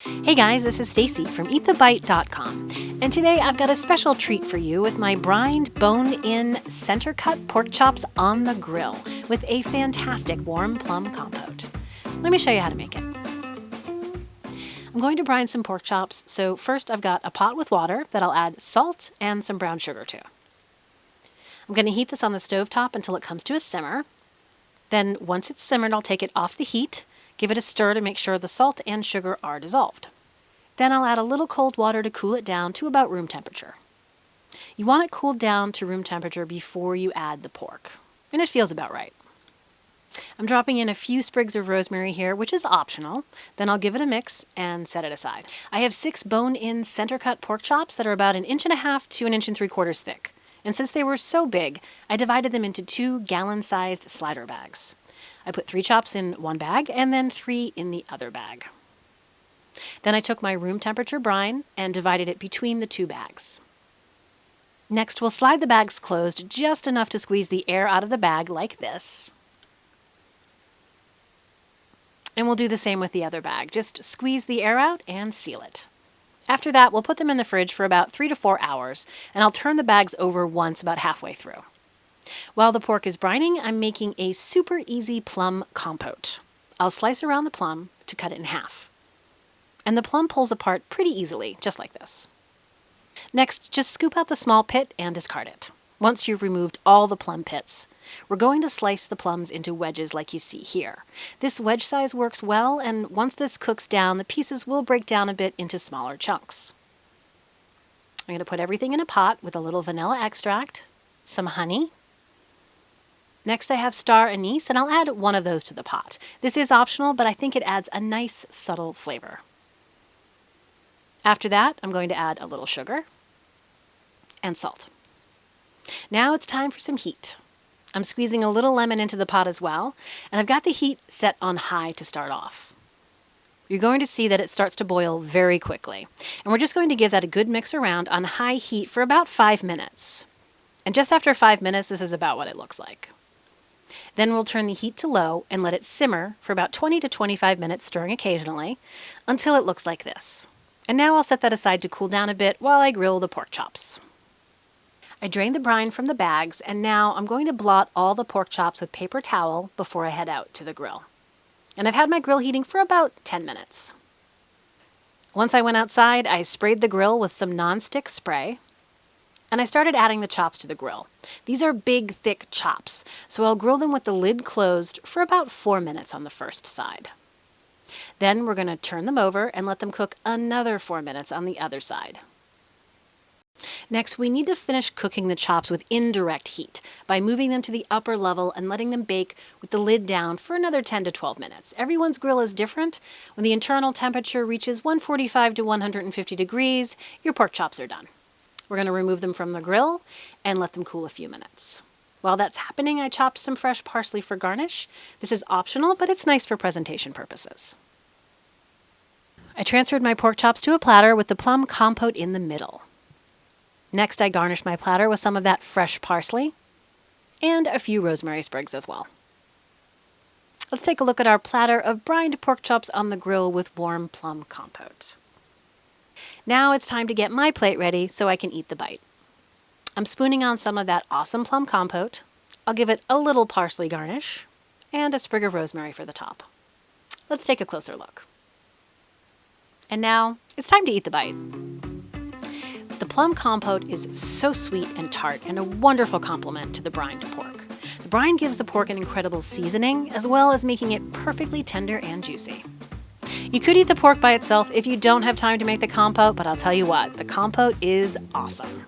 Hey guys, this is Stacy from EatTheBite.com, and today I've got a special treat for you with my brined, bone-in, center-cut pork chops on the grill with a fantastic warm plum compote. Let me show you how to make it. I'm going to brine some pork chops, so first I've got a pot with water that I'll add salt and some brown sugar to. I'm going to heat this on the stove top until it comes to a simmer. Then once it's simmered, I'll take it off the heat. Give it a stir to make sure the salt and sugar are dissolved. Then I'll add a little cold water to cool it down to about room temperature. You want it cooled down to room temperature before you add the pork, and it feels about right. I'm dropping in a few sprigs of rosemary here, which is optional. Then I'll give it a mix and set it aside. I have 6 bone-in center-cut pork chops that are about 1.5 inches to 1 3/4 inches thick. And since they were so big, I divided them into 2 gallon-sized slider bags. I put 3 chops in one bag and then 3 in the other bag. Then I took my room temperature brine and divided it between the 2 bags. Next, we'll slide the bags closed just enough to squeeze the air out of the bag like this. And we'll do the same with the other bag. Just squeeze the air out and seal it. After that, we'll put them in the fridge for about 3 to 4 hours, and I'll turn the bags over once about halfway through. While the pork is brining, I'm making a super easy plum compote. I'll slice around the plum to cut it in half. And the plum pulls apart pretty easily, just like this. Next, just scoop out the small pit and discard it. Once you've removed all the plum pits, we're going to slice the plums into wedges like you see here. This wedge size works well, and once this cooks down, the pieces will break down a bit into smaller chunks. I'm going to put everything in a pot with a little vanilla extract, some honey. Next I have star anise, and I'll add one of those to the pot. This is optional, but I think it adds a nice subtle flavor. After that, I'm going to add a little sugar and salt. Now it's time for some heat. I'm squeezing a little lemon into the pot as well, and I've got the heat set on high to start off. You're going to see that it starts to boil very quickly, and we're just going to give that a good mix around on high heat for about 5 minutes. And just after 5 minutes, this is about what it looks like. Then we'll turn the heat to low and let it simmer for about 20 to 25 minutes, stirring occasionally, until it looks like this. And now I'll set that aside to cool down a bit while I grill the pork chops. I drained the brine from the bags, and now I'm going to blot all the pork chops with paper towel before I head out to the grill. And I've had my grill heating for about 10 minutes. Once I went outside, I sprayed the grill with some non-stick spray, and I started adding the chops to the grill. These are big, thick chops, so I'll grill them with the lid closed for about 4 minutes on the first side. Then we're going to turn them over and let them cook another 4 minutes on the other side. Next, we need to finish cooking the chops with indirect heat by moving them to the upper level and letting them bake with the lid down for another 10 to 12 minutes. Everyone's grill is different. When the internal temperature reaches 145 to 150 degrees, your pork chops are done. We're going to remove them from the grill and let them cool a few minutes. While that's happening, I chopped some fresh parsley for garnish. This is optional, but it's nice for presentation purposes. I transferred my pork chops to a platter with the plum compote in the middle. Next, I garnished my platter with some of that fresh parsley and a few rosemary sprigs as well. Let's take a look at our platter of brined pork chops on the grill with warm plum compote. Now it's time to get my plate ready so I can eat the bite. I'm spooning on some of that awesome plum compote. I'll give it a little parsley garnish and a sprig of rosemary for the top. Let's take a closer look. And now it's time to eat the bite. The plum compote is so sweet and tart and a wonderful complement to the brined pork. The brine gives the pork an incredible seasoning, as well as making it perfectly tender and juicy. You could eat the pork by itself if you don't have time to make the compote, but I'll tell you what, the compote is awesome.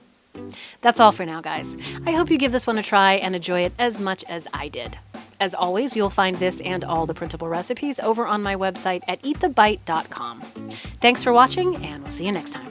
That's all for now, guys. I hope you give this one a try and enjoy it as much as I did. As always, you'll find this and all the printable recipes over on my website at eatthebite.com. Thanks for watching, and we'll see you next time.